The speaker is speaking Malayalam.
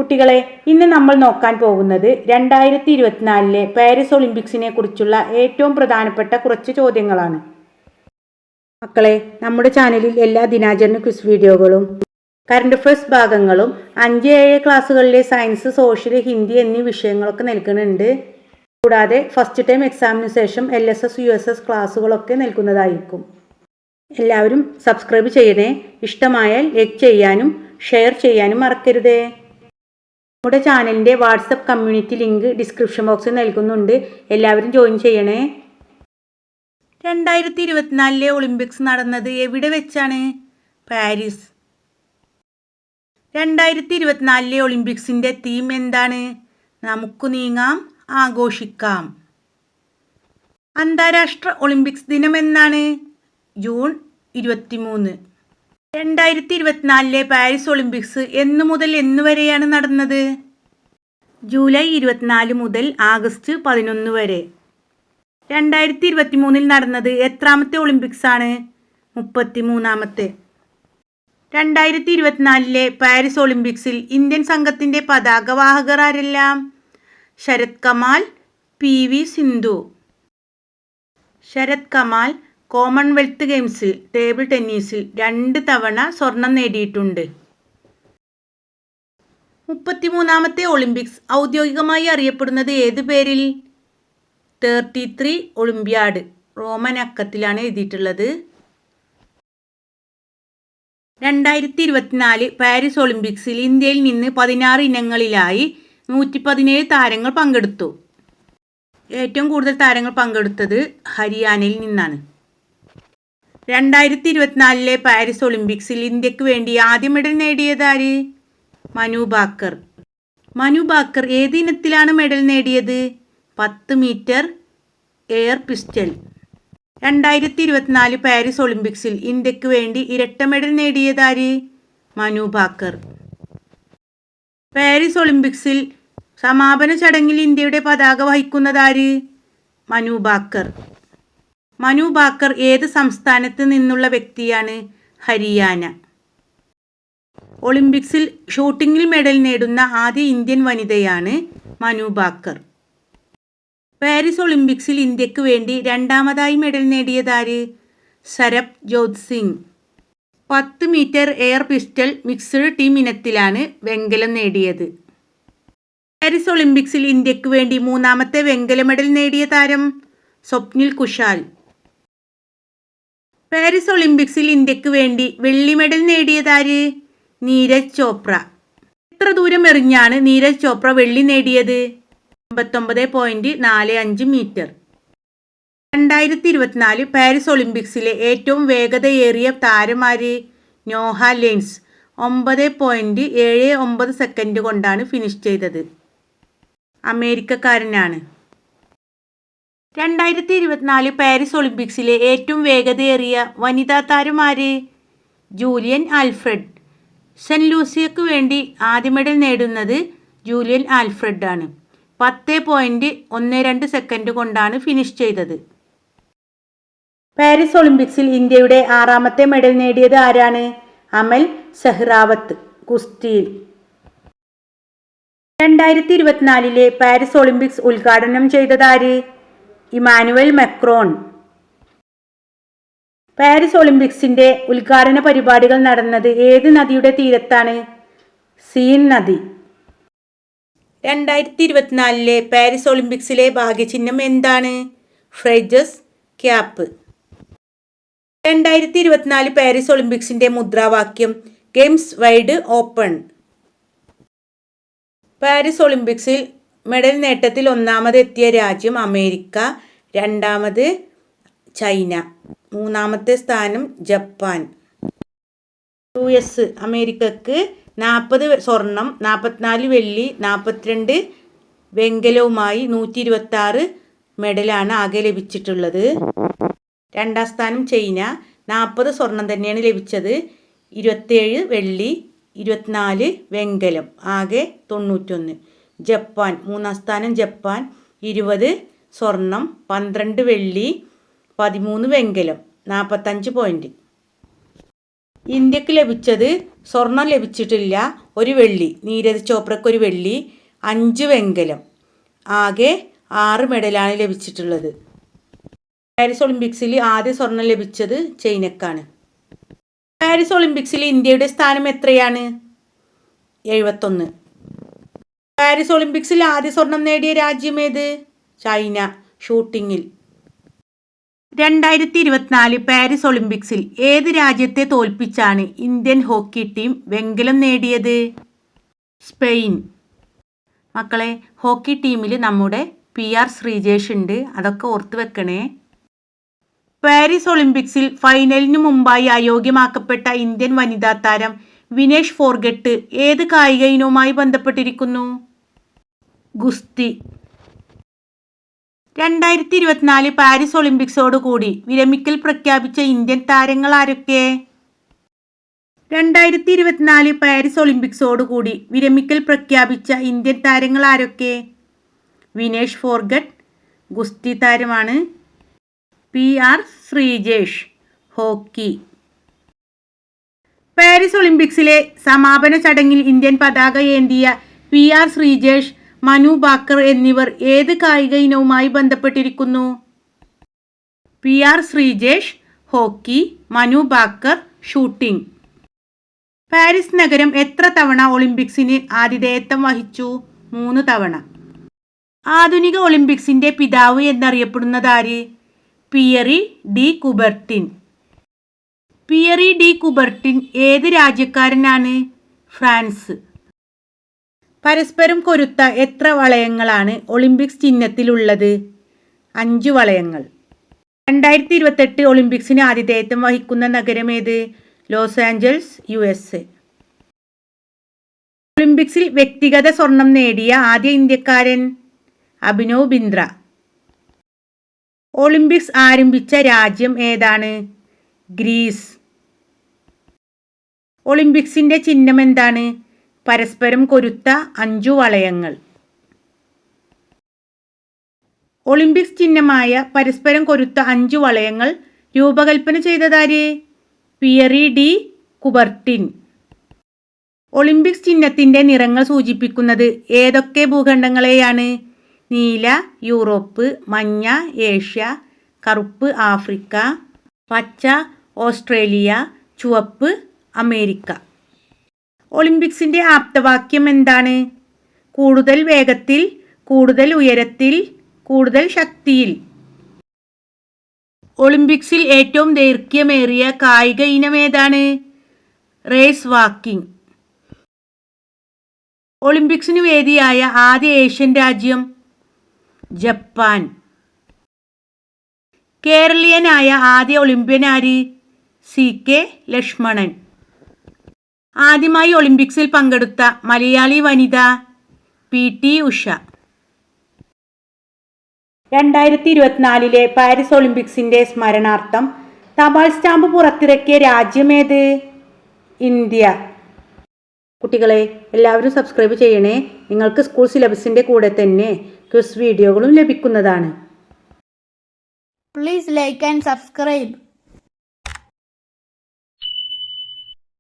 കുട്ടികളെ, ഇന്ന് നമ്മൾ നോക്കാൻ പോകുന്നത് 2024 പാരീസ് ഒളിമ്പിക്സിനെ കുറിച്ചുള്ള ഏറ്റവും പ്രധാനപ്പെട്ട കുറച്ച് ചോദ്യങ്ങളാണ്. മക്കളെ, നമ്മുടെ ചാനലിൽ എല്ലാ ദിനാചരണ ക്വിസ് വീഡിയോകളും കറണ്ട് അഫയേഴ്സ് ഭാഗങ്ങളും 5-7 ക്ലാസ്സുകളിലെ സയൻസ്, സോഷ്യൽ, ഹിന്ദി എന്നീ വിഷയങ്ങളൊക്കെ നൽകുന്നുണ്ട്. കൂടാതെ ഫസ്റ്റ് ടൈം എക്സാമിന് ശേഷം LSS USS ക്ലാസ്സുകളൊക്കെ നൽകുന്നതായിരിക്കും. എല്ലാവരും സബ്സ്ക്രൈബ് ചെയ്യണേ. ഇഷ്ടമായാൽ ലൈക്ക് ചെയ്യാനും ഷെയർ ചെയ്യാനും മറക്കരുതേ. നമ്മുടെ ചാനലിൻ്റെ വാട്സപ്പ് കമ്മ്യൂണിറ്റി ലിങ്ക് ഡിസ്ക്രിപ്ഷൻ ബോക്സിൽ നൽകുന്നുണ്ട്. എല്ലാവരും ജോയിൻ ചെയ്യണേ. 2024 ഒളിമ്പിക്സ് നടന്നത് എവിടെ വെച്ചാണ്? പാരീസ്. 2024 ഒളിമ്പിക്സിൻ്റെ തീം എന്താണ്? നമുക്ക് നീങ്ങാം, ആഘോഷിക്കാം. അന്താരാഷ്ട്ര ഒളിമ്പിക്സ് ദിനം എന്നാണ്? ജൂൺ 23. 2024 പാരീസ് ഒളിമ്പിക്സ് എന്നു മുതൽ എന്നുവരെയാണ് നടന്നത്? ജൂലൈ 24 മുതൽ ആഗസ്റ്റ് 11 വരെ. 2023 നടന്നത് എത്രാമത്തെ ഒളിമ്പിക്സ് ആണ്? 33ാമത്തെ. 2024 പാരീസ് ഒളിമ്പിക്സിൽ ഇന്ത്യൻ സംഘത്തിൻ്റെ പതാകവാഹകർ ആരെല്ലാം? ശരത് കമാൽ, PV സിന്ധു. ശരത് കമാൽ കോമൺവെൽത്ത് ഗെയിംസിൽ ടേബിൾ ടെന്നീസിൽ 2 തവണ സ്വർണം നേടിയിട്ടുണ്ട്. 33ാമത്തെ ഒളിമ്പിക്സ് ഔദ്യോഗികമായി അറിയപ്പെടുന്നത് ഏത് പേരിൽ? 33 ഒളിമ്പ്യാഡ്. റോമൻ അക്കത്തിലാണ് എഴുതിയിട്ടുള്ളത്. 2024 പാരീസ് ഒളിമ്പിക്സിൽ ഇന്ത്യയിൽ നിന്ന് 16 ഇനങ്ങളിലായി 117 താരങ്ങൾ പങ്കെടുത്തു. ഏറ്റവും കൂടുതൽ താരങ്ങൾ പങ്കെടുത്തത് ഹരിയാനയിൽ നിന്നാണ്. 2024 പാരീസ് ഒളിമ്പിക്സിൽ ഇന്ത്യക്ക് വേണ്ടി ആദ്യ മെഡൽ നേടിയതാര്? മനു ഭാക്കർ. മനു ഭാക്കർ ഏത് ഇനത്തിലാണ് മെഡൽ നേടിയത്? 10 മീറ്റർ എയർ പിസ്റ്റൽ. 2024 പാരീസ് ഒളിമ്പിക്സിൽ ഇന്ത്യക്ക് വേണ്ടി ഇരട്ട മെഡൽ നേടിയതാര്? മനു ഭാക്കർ. പാരീസ് ഒളിമ്പിക്സിൽ സമാപന ചടങ്ങിൽ ഇന്ത്യയുടെ പതാക വഹിക്കുന്നതാര്? മനു ഭാക്കർ. മനു ഭാക്കർ ഏത് സംസ്ഥാനത്ത് നിന്നുള്ള വ്യക്തിയാണ്? ഹരിയാന. ഒളിമ്പിക്സിൽ ഷൂട്ടിങ്ങിൽ മെഡൽ നേടുന്ന ആദ്യ ഇന്ത്യൻ വനിതയാണ് മനു ഭാക്കർ. പാരീസ് ഒളിമ്പിക്സിൽ ഇന്ത്യക്ക് വേണ്ടി രണ്ടാമതായി മെഡൽ നേടിയതാര്? Sarabjot Singh. 10 metre air pistol mixed team ഇനത്തിലാണ് വെങ്കലം നേടിയത്. പാരീസ് ഒളിമ്പിക്സിൽ ഇന്ത്യക്ക് വേണ്ടി 3ാമത്തെ വെങ്കല മെഡൽ നേടിയ താരം സ്വപ്നിൽ കുഷാൽ. പാരീസ് ഒളിമ്പിക്സിൽ ഇന്ത്യക്ക് വേണ്ടി വെള്ളി മെഡൽ നേടിയതാര്? നീരജ് ചോപ്ര. എത്ര ദൂരം എറിഞ്ഞാണ് നീരജ് ചോപ്ര വെള്ളി നേടിയത്? 59.45 മീറ്റർ. 2024 പാരീസ് ഒളിമ്പിക്സിലെ ഏറ്റവും വേഗതയേറിയ താരമാര്? Noah Lyles. 9.79 സെക്കൻഡ് കൊണ്ടാണ് ഫിനിഷ് ചെയ്തത്. അമേരിക്കക്കാരനാണ്. 2024 പാരീസ് ഒളിമ്പിക്സിലെ ഏറ്റവും വേഗതയേറിയ വനിതാ താരമാര്? Julien Alfred. സെന്റ് ലൂസിയക്ക് വേണ്ടി ആദ്യ മെഡൽ നേടുന്നത് ജൂലിയൻ ആൽഫ്രഡ് ആണ്. 10.12 സെക്കൻഡ് കൊണ്ടാണ് ഫിനിഷ് ചെയ്തത്. പാരീസ് ഒളിമ്പിക്സിൽ ഇന്ത്യയുടെ 6ാമത്തെ മെഡൽ നേടിയത് ആരാണ്? അമൽ സെഹ്റാവത്ത്, ഗുസ്തിയിൽ. 2024 പാരീസ് ഒളിമ്പിക്സ് ഉദ്ഘാടനം ചെയ്തതാര്? Emmanuel Macron. പാരീസ് ഒളിമ്പിക്സിൻ്റെ ഉദ്ഘാടന പരിപാടികൾ നടന്നത് ഏത് നദിയുടെ തീരത്താണ്? സീൻ നദി. 2024 പാരീസ് ഒളിമ്പിക്സിലെ ഭാഗ്യചിഹ്നം എന്താണ്? ഫ്രൈജസ് ക്യാപ്പ്. 2024 പാരീസ് ഒളിമ്പിക്സിൻ്റെ മുദ്രാവാക്യം ഗെയിംസ് വൈഡ് ഓപ്പൺ. പാരീസ് ഒളിമ്പിക്സിൽ മെഡൽ നേട്ടത്തിൽ 1ാമത് എത്തിയ രാജ്യം അമേരിക്ക, 2ാമത് ചൈന, 3ാമത്തെ സ്ഥാനം ജപ്പാൻ. US അമേരിക്കക്ക് 40 സ്വർണം, 44 വെള്ളി, 42 വെങ്കലവുമായി 126 മെഡലാണ് ആകെ ലഭിച്ചിട്ടുള്ളത്. 2ാം സ്ഥാനം ചൈന, 40 സ്വർണം തന്നെയാണ് ലഭിച്ചത്. 27 വെള്ളി, 24 വെങ്കലം, ആകെ 91. ജപ്പാൻ 3ാം സ്ഥാനം ജപ്പാൻ, 20 സ്വർണം, 12 വെള്ളി, 13 വെങ്കലം, 45 പോയിന്റ്. ഇന്ത്യക്ക് ലഭിച്ചത് സ്വർണം ലഭിച്ചിട്ടില്ല, 1 വെള്ളി, നീരജ് ചോപ്രയ്ക്ക് 1 വെള്ളി, 5 വെങ്കലം, ആകെ 6 മെഡലാണ് ലഭിച്ചിട്ടുള്ളത്. പാരീസ് ഒളിമ്പിക്സിൽ ആദ്യ സ്വർണം ലഭിച്ചത് ചൈനക്കാണ്. പാരീസ് ഒളിമ്പിക്സിൽ ഇന്ത്യയുടെ സ്ഥാനം എത്രയാണ്? 71. പാരീസ് ഒളിമ്പിക്സിൽ ആദ്യ സ്വർണം നേടിയ രാജ്യം ഏത്? ചൈന, ഷൂട്ടിങ്ങിൽ. 2024 പാരീസ് ഒളിമ്പിക്സിൽ ഏത് രാജ്യത്തെ തോൽപ്പിച്ചാണ് ഇന്ത്യൻ ഹോക്കി ടീം വെങ്കലം നേടിയത്? സ്പെയിൻ. മക്കളെ, ഹോക്കി ടീമിൽ നമ്മുടെ PR ശ്രീജേഷ് ഉണ്ട്, അതൊക്കെ ഓർത്ത് വെക്കണേ. പാരീസ് ഒളിമ്പിക്സിൽ ഫൈനലിനു മുമ്പായി അയോഗ്യമാക്കപ്പെട്ട ഇന്ത്യൻ വനിതാ താരം വിനേഷ് ഫോർഗട്ട് ഏത് കായിക ഇനവുമായി ബന്ധപ്പെട്ടിരിക്കുന്നു? ഗുസ്തി. 2024 പാരീസ് ഒളിമ്പിക്സോടുകൂടി വിരമിക്കൽ പ്രഖ്യാപിച്ച ഇന്ത്യൻ താരങ്ങൾ ആരൊക്കെ? 2024 പാരീസ് ഒളിമ്പിക്സോടുകൂടി വിരമിക്കൽ പ്രഖ്യാപിച്ച ഇന്ത്യൻ താരങ്ങൾ ആരൊക്കെ? വിനേഷ് ഫോർഗട്ട് ഗുസ്തി താരമാണ്. PR Sreejesh hockey. പാരീസ് ഒളിമ്പിക്സിലെ സമാപന ചടങ്ങിൽ ഇന്ത്യൻ പതാക ഏന്തിയ PR ശ്രീജേഷ്, മനു ഭാക്കർ എന്നിവർ ഏത് കായിക ഇനവുമായി ബന്ധപ്പെട്ടിരിക്കുന്നു? PR Sreejesh hockey, Manu Bhaker shooting. Paris നഗരം എത്ര തവണ ഒളിമ്പിക്സിന് ആതിഥേയത്വം വഹിച്ചു? 3 തവണ. ആധുനിക ഒളിമ്പിക്സിന്റെ പിതാവ് എന്നറിയപ്പെടുന്നതാര്? Pierre de Coubertin. Pierre de Coubertin ഏത് രാജ്യക്കാരനാണ്? ഫ്രാൻസ്. പരസ്പരം കൊരുത്ത എത്ര വളയങ്ങളാണ് ഒളിമ്പിക്സ് ചിഹ്നത്തിലുള്ളത്? 5 വളയങ്ങൾ. 2028 ഒളിമ്പിക്സിന് ആതിഥേയത്വം വഹിക്കുന്ന നഗരം ഏത്? Los Angeles, USA. ഒളിമ്പിക്സിൽ വ്യക്തിഗത സ്വർണം നേടിയ ആദ്യ ഇന്ത്യക്കാരൻ? അഭിനവ് ബിന്ദ്ര. ഒളിമ്പിക്സ് ആരംഭിച്ച രാജ്യം ഏതാണ്? ഗ്രീസ്. ഒളിമ്പിക്സിന്റെ ചിഹ്നം എന്താണ്? പരസ്പരം കൊരുത്ത 5 വളയങ്ങൾ. ഒളിമ്പിക്സ് ചിഹ്നമായ പരസ്പരം കൊരുത്ത 5 വളയങ്ങൾ രൂപകൽപ്പന ചെയ്തതാര്? Pierre de Coubertin. ഒളിമ്പിക്സ് ചിഹ്നത്തിന്റെ നിറങ്ങൾ സൂചിപ്പിക്കുന്നത് ഏതൊക്കെ ഭൂഖണ്ഡങ്ങളെയാണ്? നീല യൂറോപ്പ്, മഞ്ഞ ഏഷ്യ, കറുപ്പ് ആഫ്രിക്ക, പച്ച ഓസ്ട്രേലിയ, ചുവപ്പ് അമേരിക്ക. ഒളിമ്പിക്സിന്റെ ആപ്തവാക്യം എന്താണ്? കൂടുതൽ വേഗത്തിൽ, കൂടുതൽ ഉയരത്തിൽ, കൂടുതൽ ശക്തിയിൽ. ഒളിമ്പിക്സിൽ ഏറ്റവും ദൈർഘ്യമേറിയ കായിക ഇനം ഏതാണ്? Raise walking. ഒളിമ്പിക്സിന് വേദിയായ ആദ്യ ഏഷ്യൻ രാജ്യം? ജപ്പാൻ. കേരളീയനായ ആദ്യ ഒളിമ്പ്യൻ ആര്? CK ലക്ഷ്മണൻ. ആദ്യമായി ഒളിമ്പിക്സിൽ പങ്കെടുത്ത മലയാളി വനിത? PT ഉഷ. 2024 പാരീസ് ഒളിമ്പിക്സിന്റെ സ്മരണാർത്ഥം തപാൽ സ്റ്റാമ്പ് പുറത്തിറക്കിയ രാജ്യമേത്? ഇന്ത്യ. കുട്ടികളെ, എല്ലാവരും സബ്സ്ക്രൈബ് ചെയ്യണേ. നിങ്ങൾക്ക് സ്കൂൾ സിലബസിൻ്റെ കൂടെ തന്നെ ക്വിസ് വീഡിയോകളും ലഭിക്കുന്നതാണ്. Please like and subscribe.